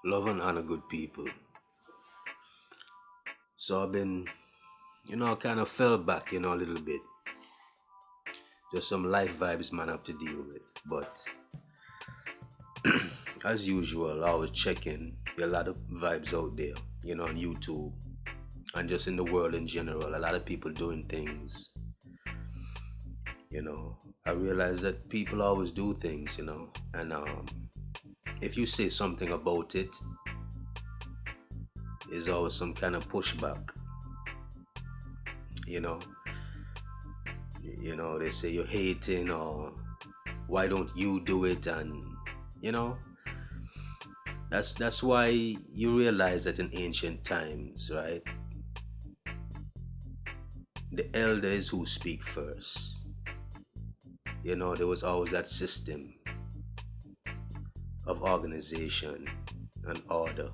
Love and honor good people. So I've been, kind of fell back, a little bit. Just some life vibes man have to deal with. But as usual, I was checking a lot of vibes out there, on YouTube and just in the world in general. A lot of people doing things, you know. I realize that people always do things, and if you say something about it, there's always some kind of pushback, you know. They say you're hating or why don't you do it, and you know that's why you realize that in ancient times, right, the elders who speak first. There was always that system of organization and order.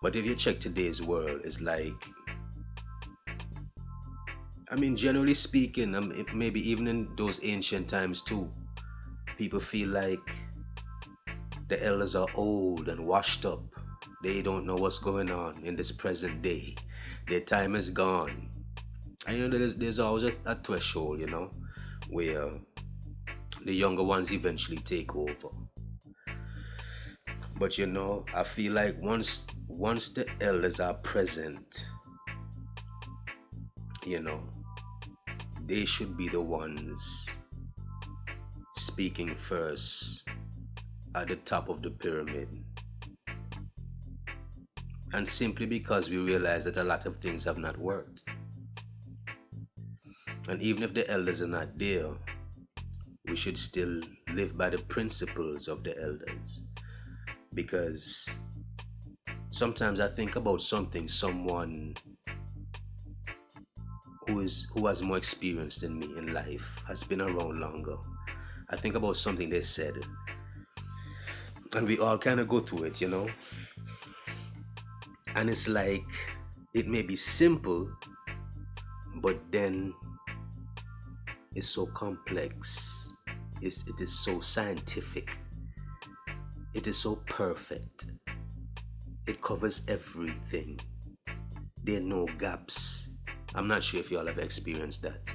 But if you check today's world, it's like, I mean, generally speaking, maybe even in those ancient times too, people feel like the elders are old and washed up. They don't know what's going on in this present day. Their time is gone. And there's always a threshold, where the younger ones eventually take over. But I feel like once the elders are present, they should be the ones speaking first at the top of the pyramid. And simply because we realize that a lot of things have not worked. And even if the elders are not there, we should still live by the principles of the elders. Because sometimes I think about someone who has more experience than me in life, has been around longer. I think about something they said, and we all kind of go through it, and it's like, it may be simple, but then it's so complex. It is so scientific. It is so perfect. It covers everything. There are no gaps. I'm not sure if y'all have experienced that.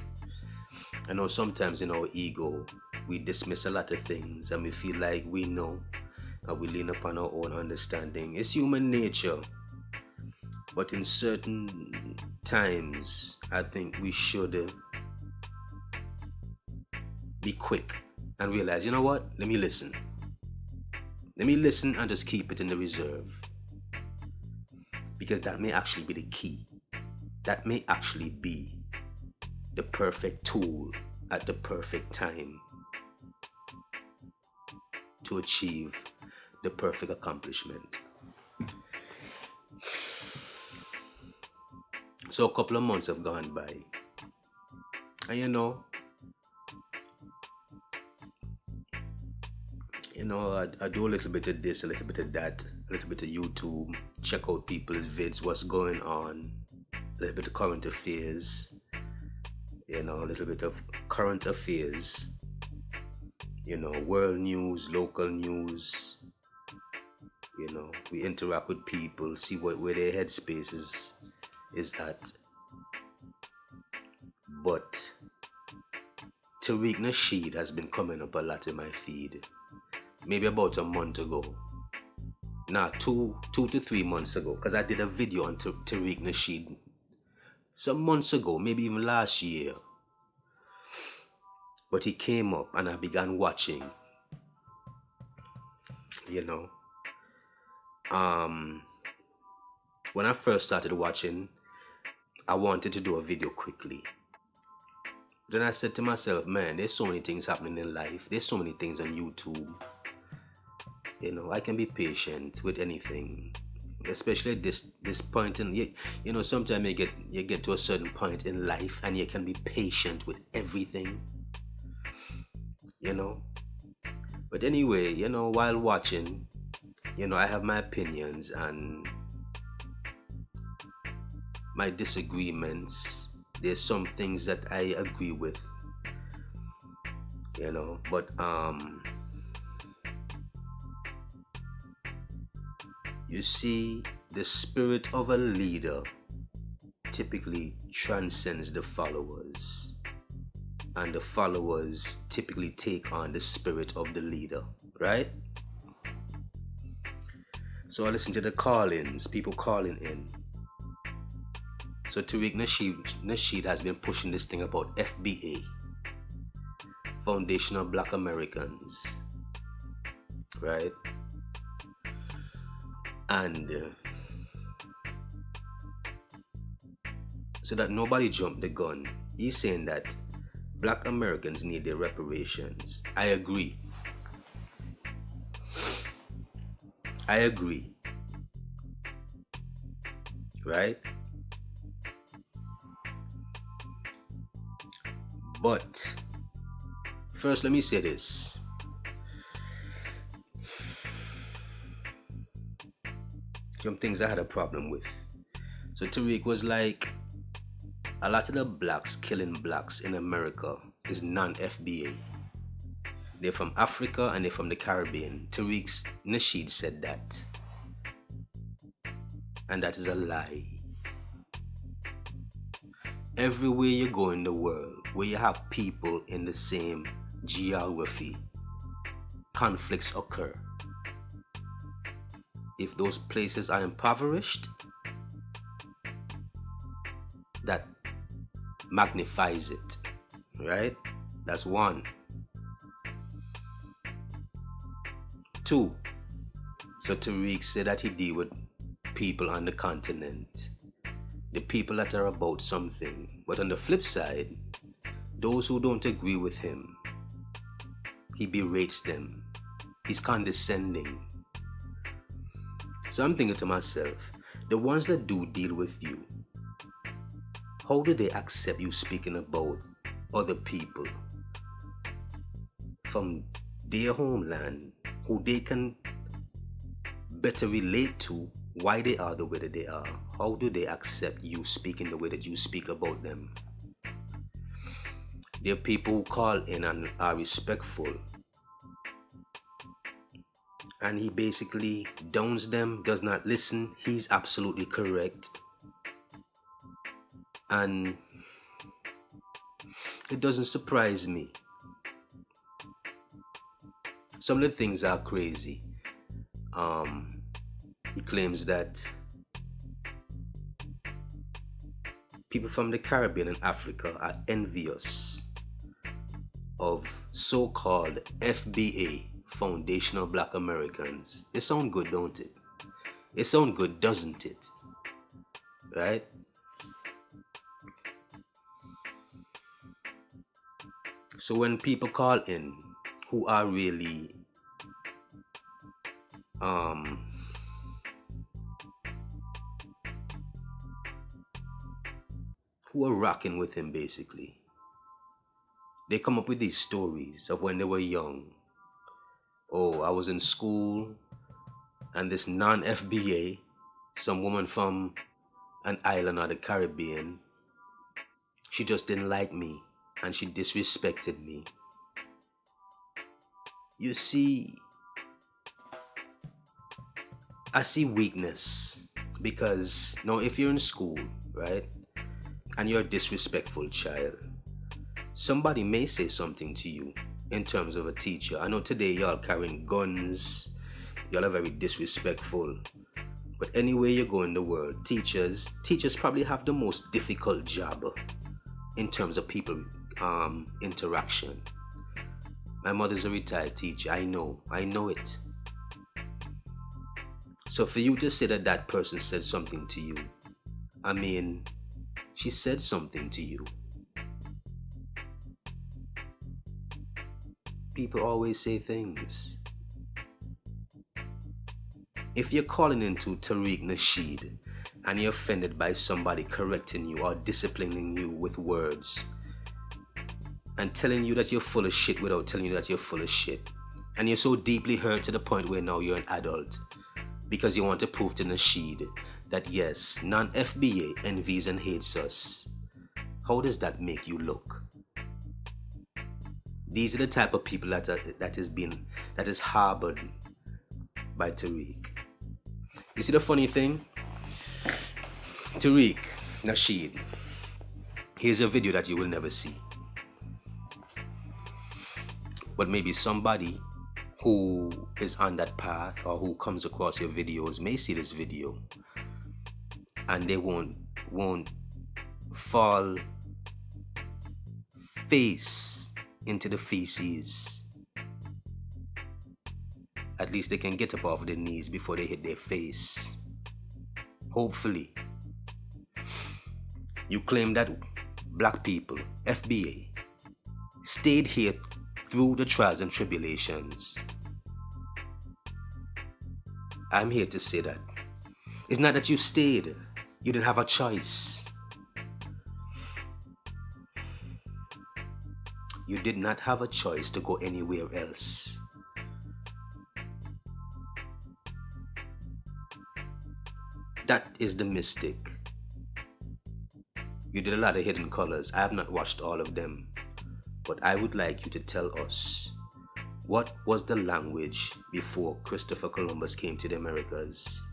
I know sometimes in our ego, we dismiss a lot of things and we feel like we know, and we lean upon our own understanding. It's human nature. But in certain times, I think we should be quick and realize, you know what? Let me listen. Let me listen and just keep it in the reserve. Because that may actually be the key. That may actually be the perfect tool at the perfect time to achieve the perfect accomplishment. So a couple of months have gone by. And I do a little bit of this, a little bit of that, a little bit of YouTube, check out people's vids, what's going on, a little bit of current affairs, a little bit of current affairs, world news, local news, we interact with people, see where their headspace is at. But Tariq Nasheed has been coming up a lot in my feed. Maybe about a month ago. Nah, 2 to 3 months ago. Because I did a video on Tariq Nasheed some months ago, maybe even last year. But he came up and I began watching. When I first started watching, I wanted to do a video quickly. Then I said to myself, man, there's so many things happening in life. There's so many things on YouTube. I can be patient with anything, especially at this point in, sometimes you get to a certain point in life and you can be patient with everything, But anyway, while watching, I have my opinions and my disagreements. There's some things that I agree with, but You see, the spirit of a leader typically transcends the followers, and the followers typically take on the spirit of the leader, right? So I listen to the call-ins, people calling in. So Tariq Nasheed has been pushing this thing about FBA, Foundational Black Americans, right? And so that nobody jumped the gun, he's saying that Black Americans need their reparations. I agree. Right? But first, let me say this. Some things I had a problem with. So Tariq was like, a lot of the blacks killing blacks in America is non-FBA. They're from Africa and they're from the Caribbean. Tariq Nasheed said that. And that is a lie. Everywhere you go in the world, where you have people in the same geography, conflicts occur. If those places are impoverished, that magnifies it, right? That's one. Two, so Tariq said that he deal with people on the continent, the people that are about something. But on the flip side, those who don't agree with him, he berates them. He's condescending. So I'm thinking to myself, the ones that do deal with you, how do they accept you speaking about other people from their homeland who they can better relate to why they are the way that they are? How do they accept you speaking the way that you speak about them? There are people who call in and are respectful, and he basically downs them, does not listen. He's absolutely correct. And it doesn't surprise me. Some of the things are crazy. He claims that people from the Caribbean and Africa are envious of so-called FBA, Foundational Black Americans. It sounds good, don't it? It sounds good, doesn't it? Right? So when people call in who are really who are rocking with him, basically, they come up with these stories of when they were young. Oh, I was in school and this non-FBA, some woman from an island or the Caribbean, she just didn't like me and she disrespected me. You see, I see weakness because now if you're in school, right, and you're a disrespectful child, somebody may say something to you in terms of a teacher. I know today y'all carrying guns, y'all are very disrespectful, but anywhere you go in the world, teachers probably have the most difficult job in terms of people interaction. My mother's a retired teacher. I know it. So for you to say that that person said something to you, I mean, she said something to you. People always say things. If you're calling into Tariq Nasheed and you're offended by somebody correcting you or disciplining you with words and telling you that you're full of shit without telling you that you're full of shit, and you're so deeply hurt to the point where now you're an adult because you want to prove to Nasheed that yes, non-FBA envies and hates us, how does that make you look? These are the type of people that is harbored by Tariq. You see the funny thing? Tariq Nasheed. Here's a video that you will never see. But maybe somebody who is on that path or who comes across your videos may see this video and they won't fall face into the feces. At least they can get up off their knees before they hit their face. Hopefully. You claim that black people, FBA, stayed here through the trials and tribulations. I'm here to say that. It's not that you stayed. You didn't have a choice. You did not have a choice to go anywhere else. That is the mistake. You did a lot of hidden colors. I have not watched all of them. But I would like you to tell us, what was the language before Christopher Columbus came to the Americas?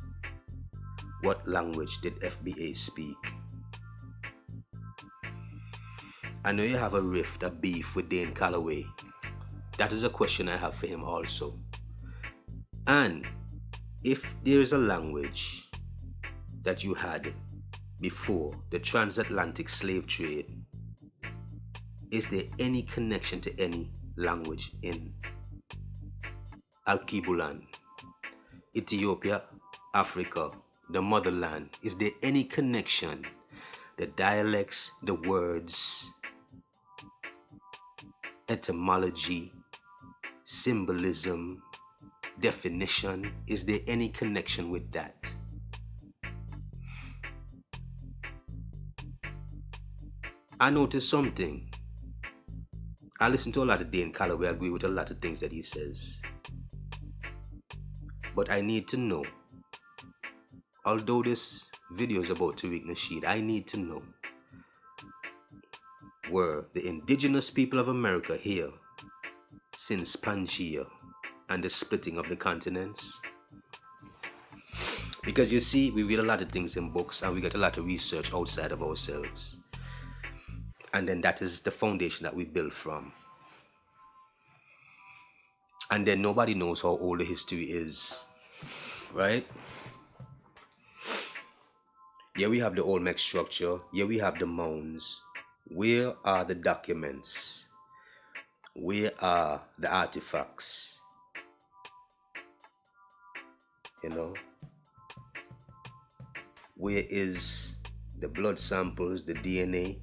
What language did FBA speak? I know you have a rift, a beef with danecalloway. That is a question I have for him also. And if there is a language that you had before the transatlantic slave trade, is there any connection to any language in Alkebulan, Ethiopia, Africa, the motherland? Is there any connection? The dialects, the words, etymology, symbolism, definition, is there any connection with that? I noticed something. I listen to a lot of danecalloway. I agree with a lot of things that he says. But I need to know, although this video is about Tariq Nasheed, I need to know, were the indigenous people of America here since Pangea and the splitting of the continents? Because you see, we read a lot of things in books and we get a lot of research outside of ourselves. And then that is the foundation that we build from. And then nobody knows how old the history is, right? Here we have the Olmec structure. Here we have the mounds. Where are the documents? Where are the artifacts? You know? Where is the blood samples, the DNA?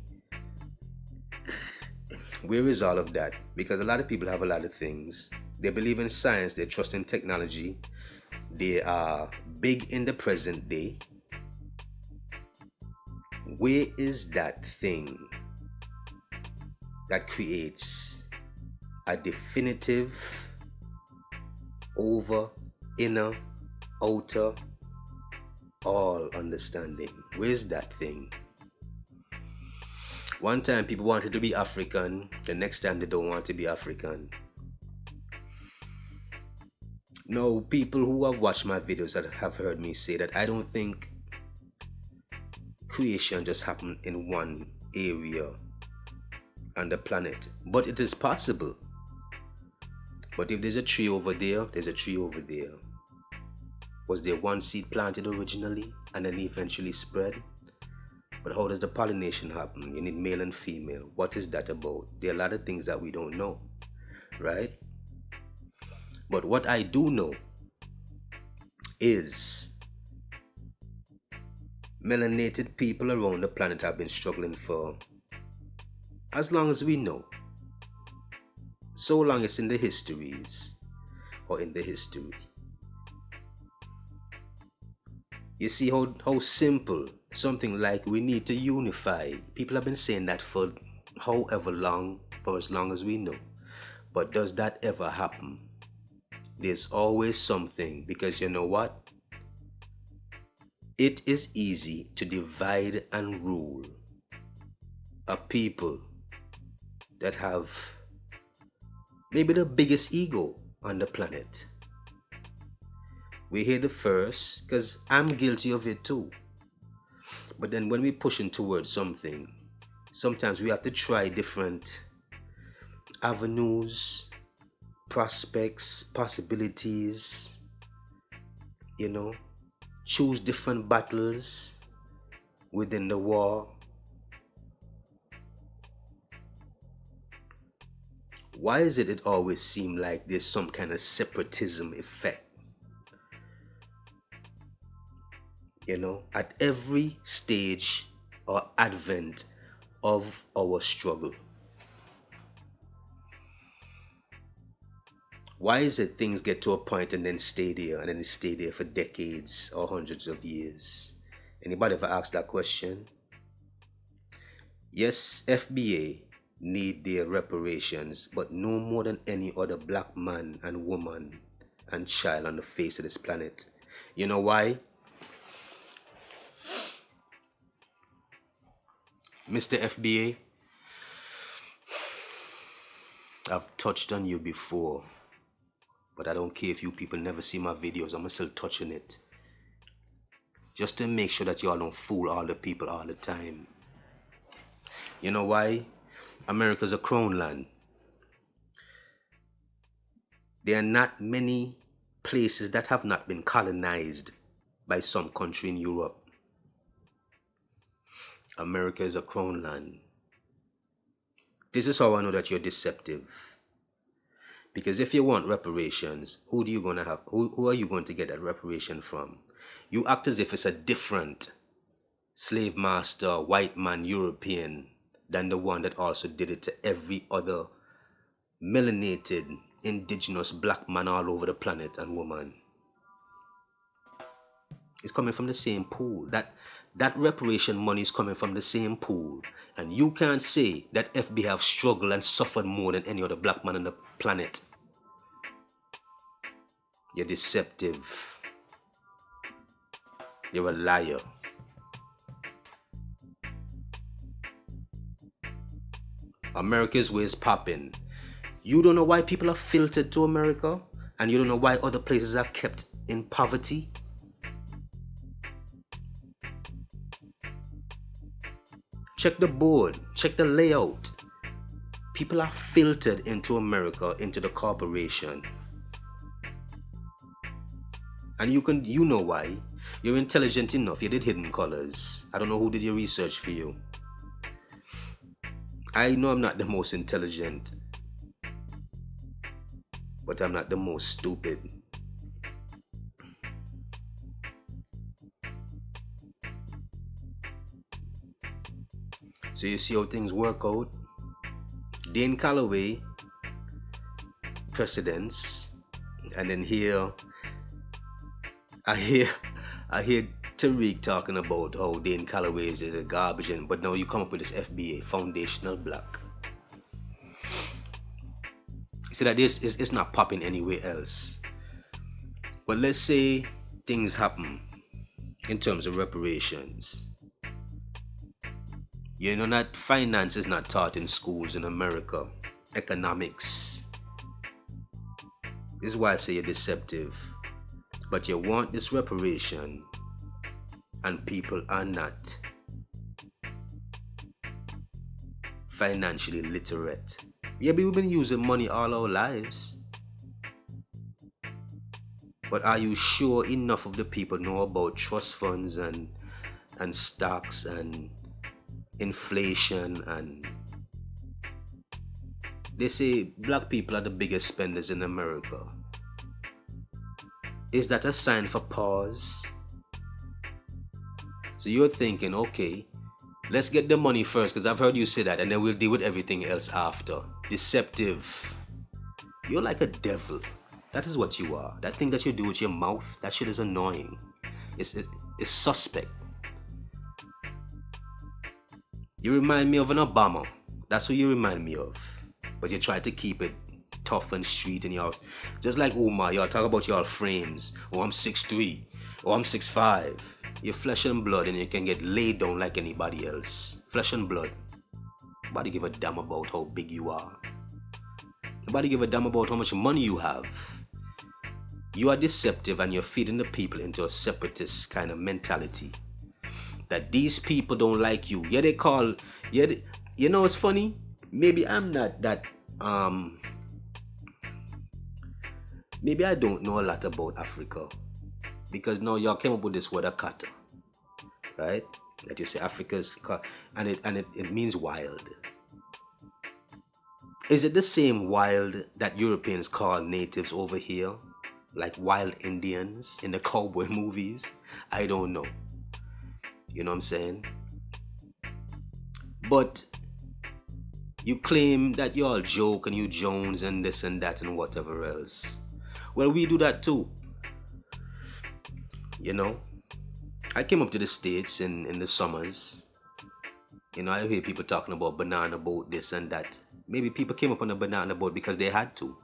Where is all of that? Because a lot of people have a lot of things. They believe in science, they trust in technology, they are big in the present day. Where is that thing that creates a definitive over, inner, outer, all understanding? Where's that thing? One time people wanted to be African, the next time they don't want to be African. No, people who have watched my videos that have heard me say that I don't think creation just happened in one area on the planet. But it is possible. But if there's a tree over there, there's a tree over there. Was there one seed planted originally and then eventually spread? But how does the pollination happen? You need male and female. What is that about? There are a lot of things that we don't know, right? But what I do know is melanated people around the planet have been struggling for as long as we know. So long it's in the histories or in the history. You see how simple something like we need to unify. People have been saying that for however long, for as long as we know. But does that ever happen? There's always something, because you know what? It is easy to divide and rule a people that have maybe the biggest ego on the planet. We hear the first, because I'm guilty of it too. But then when we're pushing towards something, sometimes we have to try different avenues, prospects, possibilities, you know, choose different battles within the war. Why is it always seem like there's some kind of separatism effect? You know, at every stage or advent of our struggle. Why is it things get to a point and then stay there and then stay there for decades or hundreds of years? Anybody ever asked that question? Yes, FBA need their reparations, but no more than any other black man and woman and child on the face of this planet. You know why? Mr. FBA, I've touched on you before, but I don't care if you people never see my videos, I'm still touching it. Just to make sure that y'all don't fool all the people all the time. You know why? America's a crown land. There are not many places that have not been colonized by some country in Europe. America is a crown land. This is how I know that you're deceptive. Because if you want reparations, who are you going to get that reparation from? You act as if it's a different slave master, white man, European, than the one that also did it to every other melanated, indigenous black man all over the planet and woman. It's coming from the same pool. That reparation money is coming from the same pool. And you can't say that FB have struggled and suffered more than any other black man on the planet. You're deceptive. You're a liar. America's way is popping. You don't know why people are filtered to America, and you don't know why other places are kept in poverty. Check the board, check the layout. People are filtered into America, into the corporation. And you know why. You're intelligent enough. You did hidden colors. I don't know who did your research for you. I know I'm not the most intelligent, but I'm not the most stupid. So you see how things work out? Danecalloway, precedents, and then here I hear Tariq talking about how Danecalloway is a garbage, but now you come up with this FBA, foundational black. You see that this is not popping anywhere else. But let's say things happen in terms of reparations. You know that finance is not taught in schools in America. Economics. This is why I say you're deceptive. But you want this reparation, and people are not financially literate. Yeah, but we've been using money all our lives. But are you sure enough of the people know about trust funds and stocks and inflation? And they say black people are the biggest spenders in America. Is that a sign for pause? So you're thinking, okay, let's get the money first, because I've heard you say that, and then we'll deal with everything else after. Deceptive. You're like a devil. That is what you are. That thing that you do with your mouth, that shit is annoying. It's suspect. You remind me of an Obama. That's who you remind me of. But you try to keep it tough and street, and y'all, just like Umar, y'all talk about y'all frames. Oh, I'm 6'3", oh, I'm 6'5". You're flesh and blood, and you can get laid down like anybody else. Flesh and blood. Nobody give a damn about how big you are. Nobody give a damn about how much money you have. You are deceptive and you're feeding the people into a separatist kind of mentality. That these people don't like you. Yeah, they call. Yeah, you know what's funny? Maybe I'm not that. Maybe I don't know a lot about Africa because now y'all came up with this word akata, right? That you say Africa's and it means wild. Is it the same wild that Europeans call natives over here? Like wild Indians in the cowboy movies? I don't know. You know what I'm saying? But you claim that you all joke and you Jones and this and that and whatever else. Well, we do that too. You know? I came up to the States in the summers. You know, I hear people talking about banana boat, this and that. Maybe people came up on a banana boat because they had to.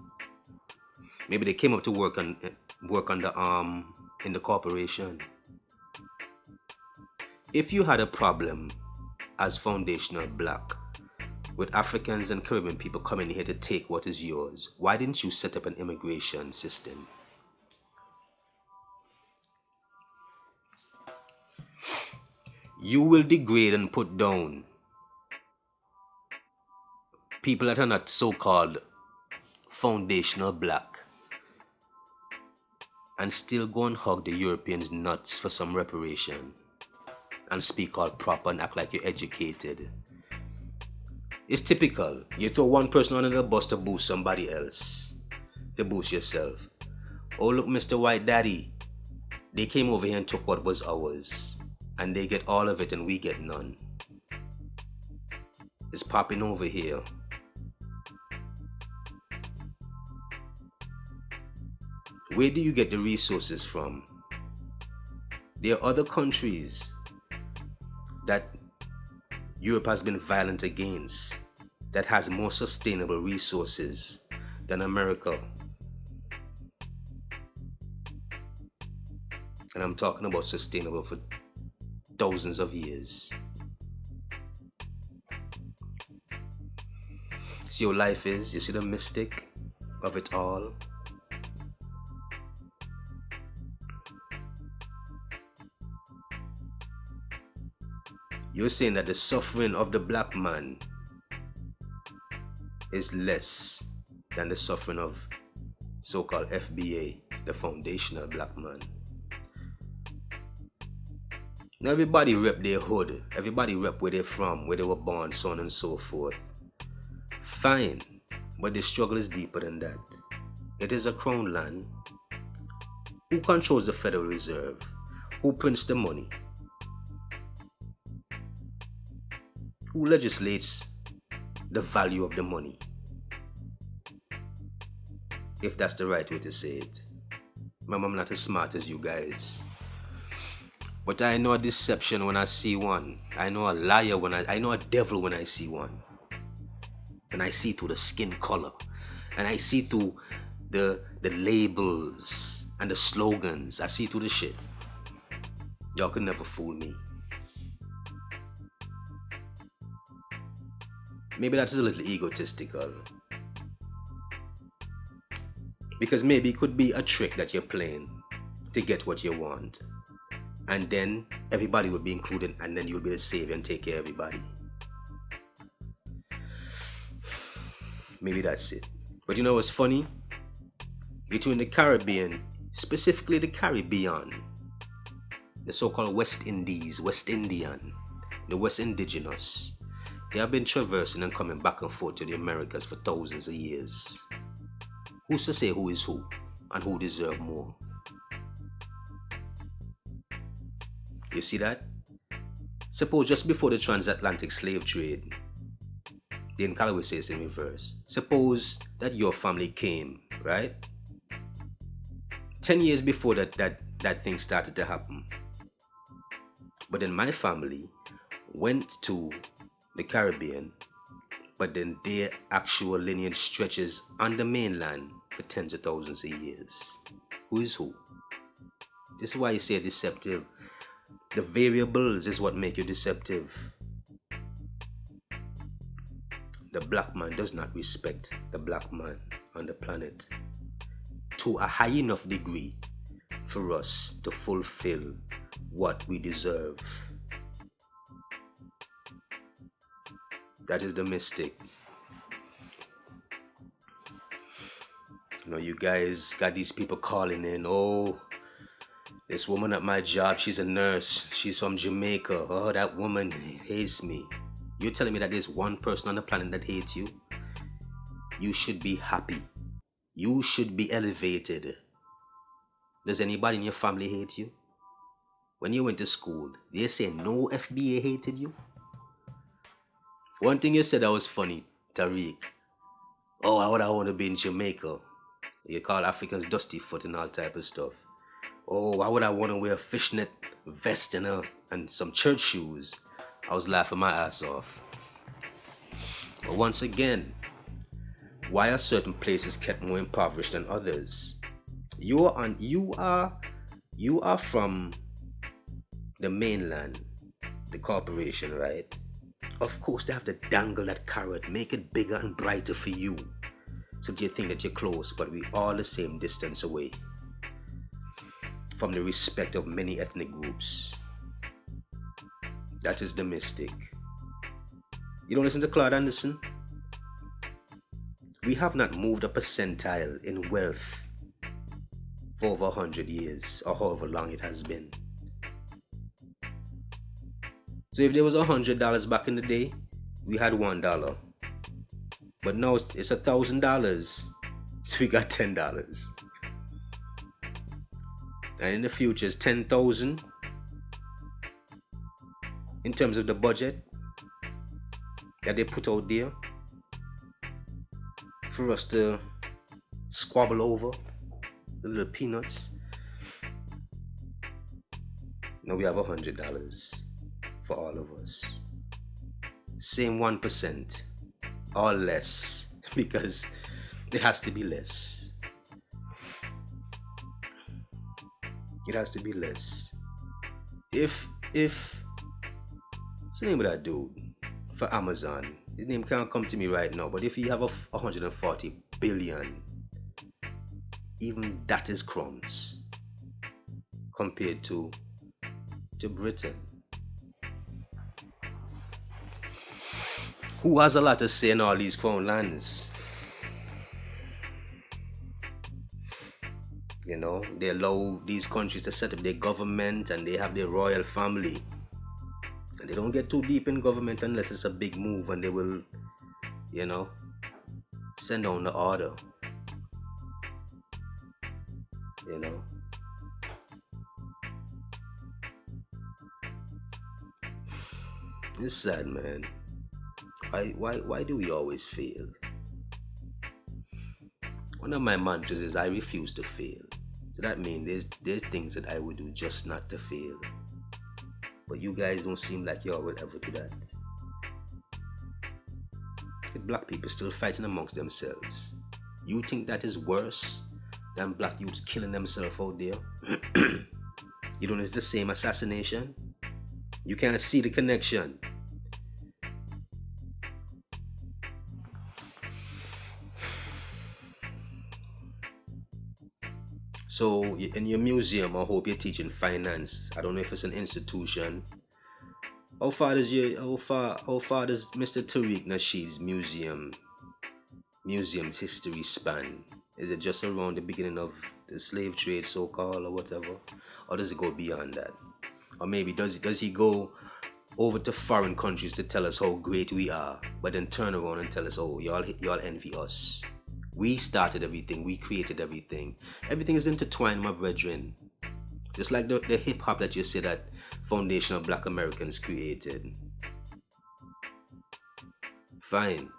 Maybe they came up to work on the in the corporation. If you had a problem as foundational black with Africans and Caribbean people coming here to take what is yours, why didn't you set up an immigration system? You will degrade and put down people that are not so-called foundational black and still go and hug the Europeans nuts for some reparation and speak all proper and act like you're educated. It's typical. You throw one person under the bus to boost somebody else, to boost yourself. Oh, look, Mr. White Daddy, they came over here and took what was ours, and they get all of it and we get none. It's popping over here. Where do you get the resources from? There are other countries that Europe has been violent against that has more sustainable resources than America. And I'm talking about sustainable for thousands of years. See how life is? You see the mystic of it all? You're saying that the suffering of the black man is less than the suffering of so-called FBA, the foundational black man. Now everybody rep their hood, everybody rep where they're from, where they were born, so on and so forth. Fine, but the struggle is deeper than that. It is a crown land. Who controls the Federal Reserve? Who prints the money? Who legislates the value of the money? If that's the right way to say it. I'm not as smart as you guys. But I know a deception when I see one. I know a liar when I know a devil when I see one. And I see through the skin color. And I see through the labels and the slogans. I see through the shit. Y'all could never fool me. Maybe that is a little egotistical. Because maybe it could be a trick that you're playing to get what you want. And then everybody will be included and then you'll be the savior and take care of everybody. Maybe that's it. But you know what's funny? Between the Caribbean, specifically the Caribbean, the so-called West Indies, West Indian, the West Indigenous, they have been traversing and coming back and forth to the Americas for thousands of years. Who's to say who is who and who deserves more? You see that? Suppose just before the transatlantic slave trade, danecalloway says in reverse. Suppose that your family came, right? 10 years before that thing started to happen. But then my family went to the Caribbean, but then their actual lineage stretches on the mainland for tens of thousands of years. Who is who? This is why you say deceptive. The variables is what make you deceptive. The black man does not respect the black man on the planet. to a high enough degree for us to fulfill what we deserve. That is the mistake. You know, you guys got these people calling in, oh, this woman at my job, she's a nurse. She's from Jamaica. Oh, that woman hates me. You're telling me that there's one person on the planet that hates you? You should be happy. You should be elevated. Does anybody in your family hate you? When you went to school, they say no FBA hated you? One thing you said that was funny, Tariq. Oh, I would want to be in Jamaica. You call Africans dusty foot and all type of stuff. Oh, why would I want to wear a fishnet vest and some church shoes? I was laughing my ass off. But once again, why are certain places kept more impoverished than others? You are from the mainland, the corporation, right? Of course, they have to dangle that carrot, make it bigger and brighter for you. So do you think that you're close, but we all the same distance away from the respect of many ethnic groups? That is the mistake. You don't listen to Claude Anderson? We have not moved a percentile in wealth for over 100 years, or however long it has been. So if there was $100 back in the day, we had $1. But now it's $1,000, so we got $10. And in the future, it's 10,000 in terms of the budget that they put out there for us to squabble over the little peanuts. Now we have $100 for all of us. Same 1% or less, because it has to be less. It has to be less. If what's the name of that dude for Amazon? His name can't come to me right now, but if you have 140 billion, even that is crumbs compared to Britain, who has a lot to say in all these crown lands. You know, they allow these countries to set up their government and they have their royal family. And they don't get too deep in government unless it's a big move, and they will, you know, send down the order. You know. It's sad, man. Why do we always fail? One of my mantras is I refuse to fail. So that means there's things that I would do just not to fail. But you guys don't seem like y'all will ever do that. Black people still fighting amongst themselves. You think that is worse than black youths killing themselves out there? You don't know it's the same assassination? You can't see the connection. So in your museum, I hope you're teaching finance. I don't know if it's an institution. How far does Mr. Tariq Nasheed's museum history span? Is it just around the beginning of the slave trade, so-called, or whatever? Or does it go beyond that? Or maybe does he go over to foreign countries to tell us how great we are, but then turn around and tell us, oh, y'all envy us. We started everything. We created everything. Everything is intertwined, my brethren. Just like the hip-hop that you say that Foundation of Black Americans created. Fine.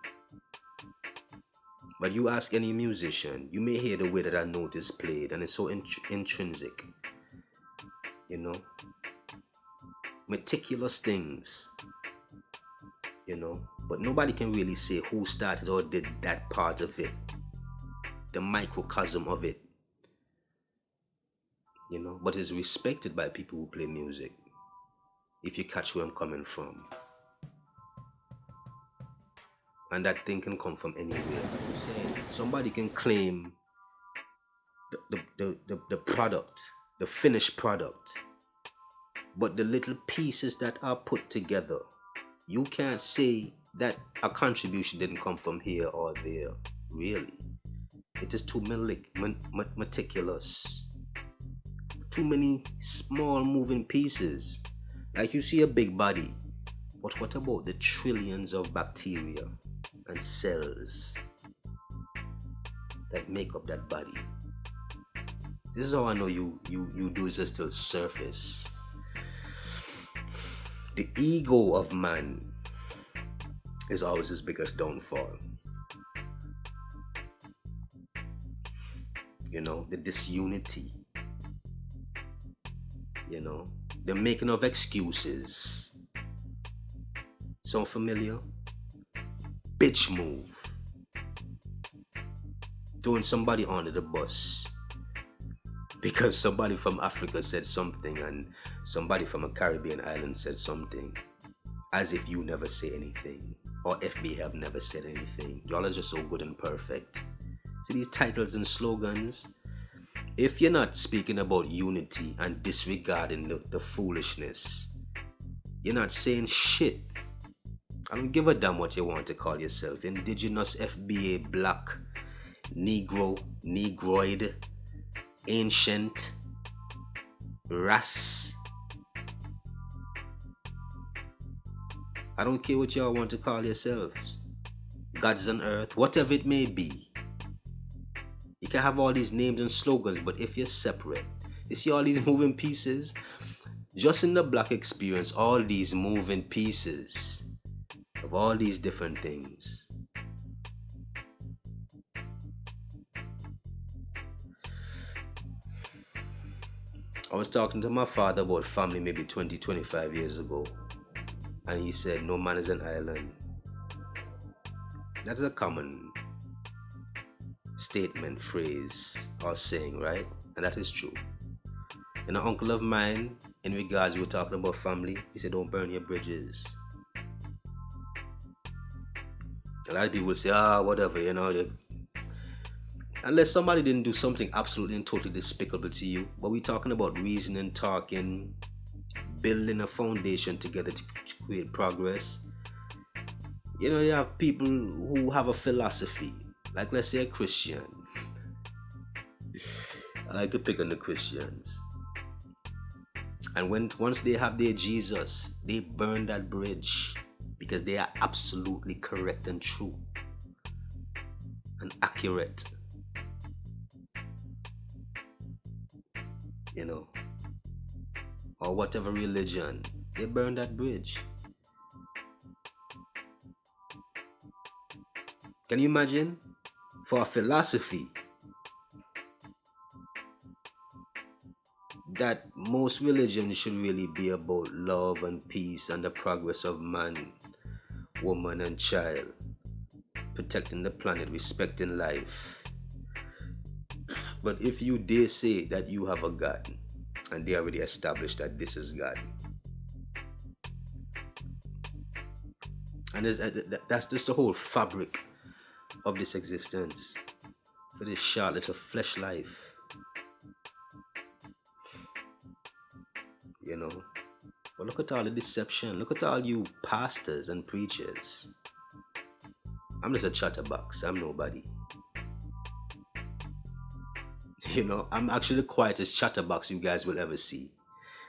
But you ask any musician, you may hear the way that a note is played, and it's so intrinsic. You know? Meticulous things. You know? But nobody can really say who started or did that part of it. The microcosm of it. You know, but it's respected by people who play music. If you catch where I'm coming from. And that thing can come from anywhere. Like you said, somebody can claim the product, the finished product. But the little pieces that are put together, you can't say that a contribution didn't come from here or there. Really, it is too meticulous. Too many small moving pieces. Like you see a big body, but what about the trillions of bacteria and cells that make up that body? This is how I know you do is just still surface. The ego of man is always his biggest downfall. The disunity. The making of excuses. Sound familiar? Bitch move. Throwing somebody under the bus because somebody from Africa said something and somebody from a Caribbean island said something, as if you never say anything or FBA have never said anything. Y'all are just so good and perfect. See these titles and slogans? If you're not speaking about unity and disregarding the foolishness, you're not saying shit. I don't give a damn what you want to call yourself. Indigenous, FBA, Black, Negro, Negroid, Ancient, Ras. I don't care what y'all want to call yourselves. Gods on earth, whatever it may be. You can have all these names and slogans, but if you're separate, you see all these moving pieces? Just in the Black experience, all these moving pieces of all these different things. I was talking to my father about family maybe 20-25 years ago, and he said, no man is an island. That's a common statement, phrase, or saying, right? And that is true. And an uncle of mine, in regards, we were talking about family, he said, don't burn your bridges. A lot of people say, whatever, unless somebody didn't do something absolutely and totally despicable to you. But we're talking about reasoning, talking, building a foundation together to create progress. You have people who have a philosophy, like let's say a Christian. I like to pick on the Christians. And once they have their Jesus, they burn that bridge because they are absolutely correct and true and accurate. Or whatever religion, they burn that bridge. Can you imagine? For a philosophy that most religions should really be about love and peace and the progress of man, woman and child, protecting the planet, respecting life. But if you dare say that you have a God, and they already established that this is God, and that's just the whole fabric of this existence for this short little flesh life. But look at all the deception. Look at all you pastors and preachers. I'm just a chatterbox. I'm nobody. I'm actually the quietest chatterbox you guys will ever see.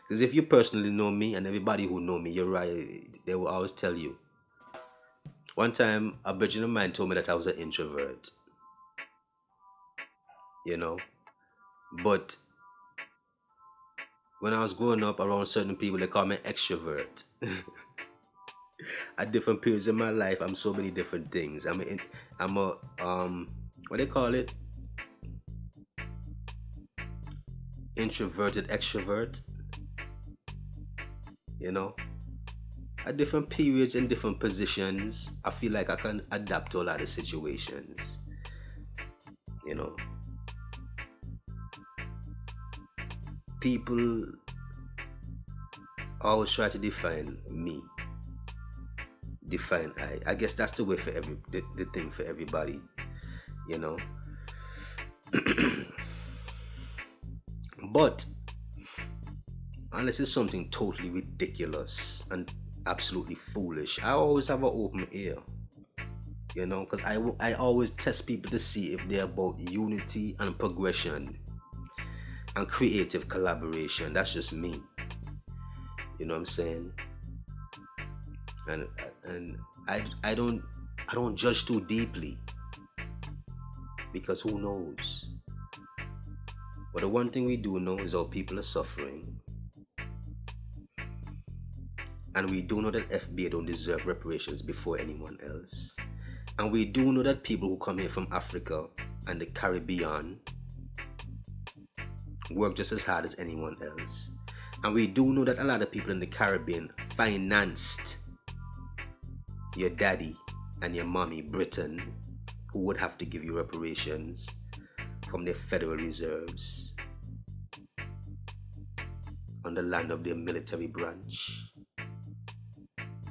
Because if you personally know me, and everybody who know me, you're right, they will always tell you. One time, a virgin of mine told me that I was an introvert. But when I was growing up around certain people, they call me extrovert. At different periods in my life, I'm so many different things. I'm a what they call it? Introverted extrovert. At different periods in different positions, I feel like I can adapt to a lot of situations. People always try to define me. Define I guess that's the way for the thing for everybody. But unless it's something totally ridiculous and absolutely foolish, I always have an open ear. Because I always test people to see if they're about unity and progression and creative collaboration. That's just me. You know what I'm saying? And I don't judge too deeply, because who knows? But the one thing we do know is our people are suffering. And we do know that FBA don't deserve reparations before anyone else. And we do know that people who come here from Africa and the Caribbean work just as hard as anyone else. And we do know that a lot of people in the Caribbean financed your daddy and your mommy, Britain, who would have to give you reparations from their federal reserves on the land of their military branch,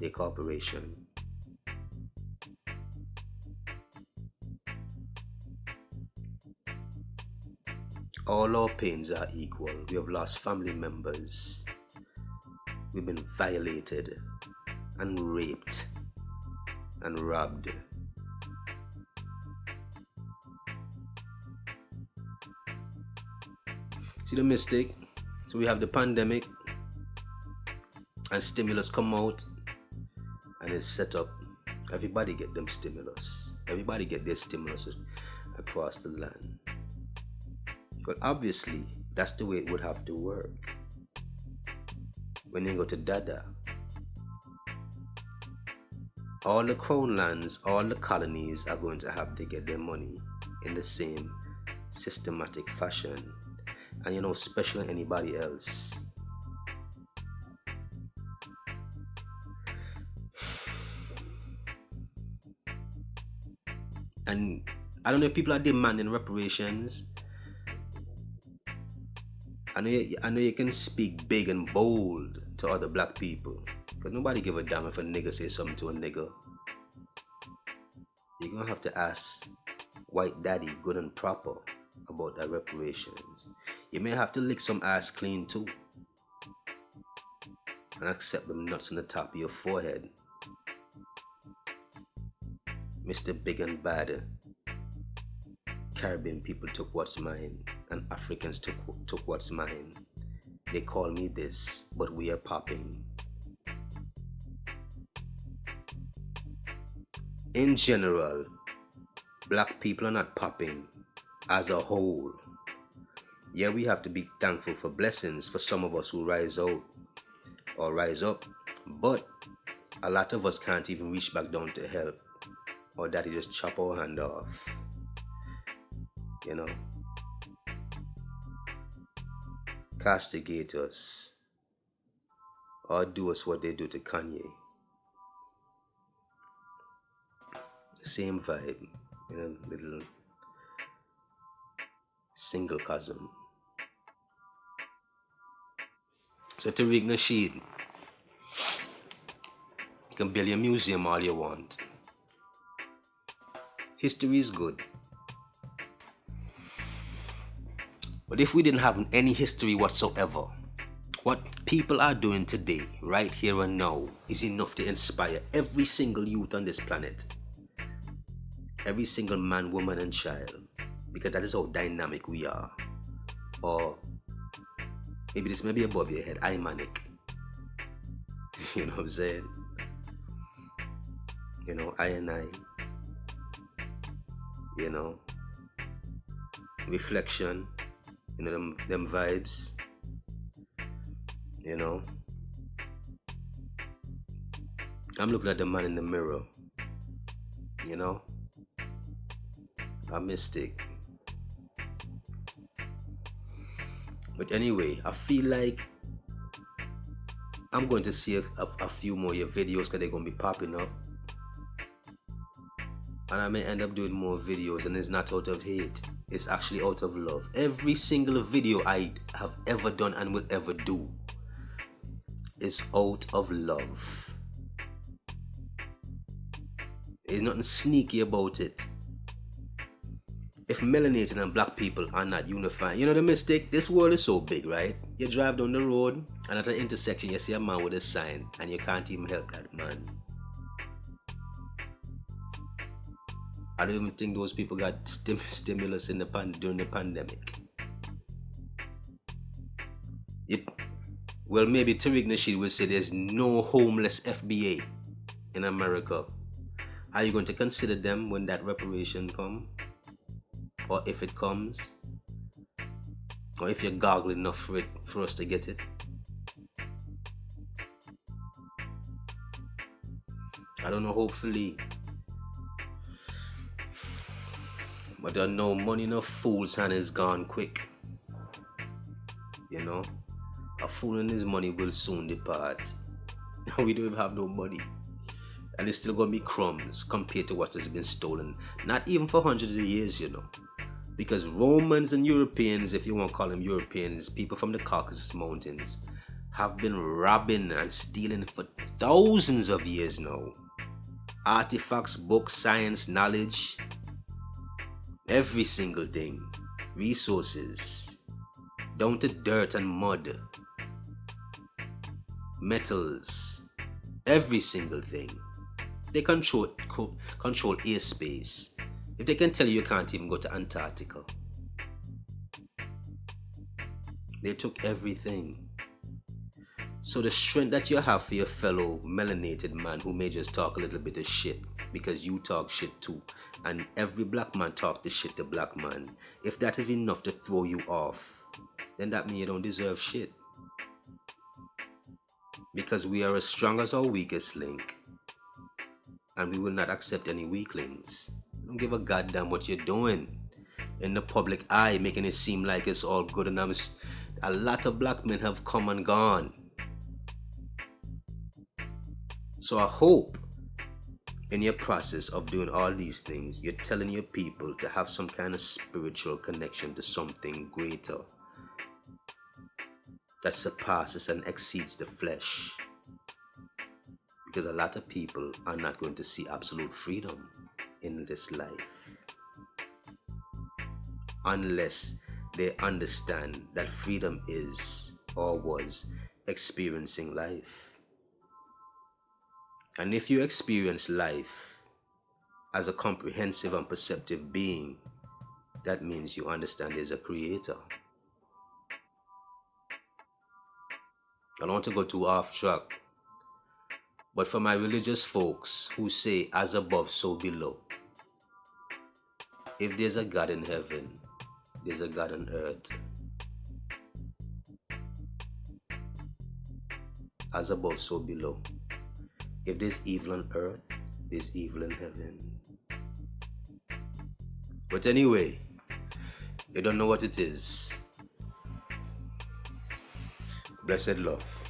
their corporation. All our pains are equal. We have lost family members. We've been violated and raped and robbed. See the mistake? So we have the pandemic and stimulus come out and it's set up. Everybody get them stimulus. Everybody get their stimulus across the land. But obviously, that's the way it would have to work. When you go to Dada, all the crown lands, all the colonies are going to have to get their money in the same systematic fashion. And special than anybody else. And I don't know if people are demanding reparations. I know you can speak big and bold to other black people, but nobody give a damn if a nigga say something to a nigga. You're gonna have to ask white daddy good and proper about that reparations. You may have to lick some ass clean too, and accept them nuts on the top of your forehead. Mr. Big and Bad. Caribbean people took what's mine, and Africans took what's mine. They call me this, but we are popping. In general, black people are not popping as a whole. Yeah, we have to be thankful for blessings for some of us who rise out or rise up, but a lot of us can't even reach back down to help, or daddy just chop our hand off. Castigate us or do us what they do to Kanye. Same vibe, little single cousin. So Tariq Nasheed, you can build your museum all you want. History is good. But if we didn't have any history whatsoever, what people are doing today, right here and now, is enough to inspire every single youth on this planet. Every single man, woman, and child. Because that is how dynamic we are. Or maybe this may be above your head, I'm manic. You know what I'm saying? I and I. Reflection. Them vibes. I'm looking at the man in the mirror. A mistake. But anyway, I feel like I'm going to see a few more of your videos because they're going to be popping up. And I may end up doing more videos, and it's not out of hate. It's actually out of love. Every single video I have ever done and will ever do is out of love. There's nothing sneaky about it. if melanated and black people are not unified, you know the mistake? This world is so big, right? You drive down the road and at an intersection you see a man with a sign and you can't even help that man. I don't even think those people got stimulus during the pandemic. Well, maybe Tariq Nasheed will say there's no homeless FBA in America. Are you going to consider them when that reparation comes? Or if it comes? Or if you're goggling enough for us to get it? I don't know, hopefully. But I know money in a fool's hand is gone quick. You know? A fool and his money will soon depart. We don't even have no money. And it's still gonna be crumbs compared to what has been stolen. Not even for hundreds of years, you know. Because Romans and Europeans, if you want to call them Europeans, people from the Caucasus Mountains, have been robbing and stealing for thousands of years now. Artifacts, books, science, knowledge, every single thing. Resources, down to dirt and mud, metals, every single thing. They control airspace. If they can tell you can't even go to Antarctica. They took everything. So the strength that you have for your fellow melanated man who may just talk a little bit of shit because you talk shit too, and every black man talk the shit to black man, if that is enough to throw you off, then that means you don't deserve shit. Because we are as strong as our weakest link, and we will not accept any weaklings. Don't give a goddamn what you're doing in the public eye, making it seem like it's all good, and a lot of black men have come and gone. So I hope in your process of doing all these things, you're telling your people to have some kind of spiritual connection to something greater that surpasses and exceeds the flesh. Because a lot of people are not going to see absolute freedom in this life unless they understand that freedom is or was experiencing life. And if you experience life as a comprehensive and perceptive being, that means you understand there's a creator. I don't want to go too off track, but for my religious folks who say as above so below, if there's a God in heaven, there's a God on earth. As above so below. If there's evil on earth, there's evil in heaven. But anyway, you don't know what it is. Blessed love.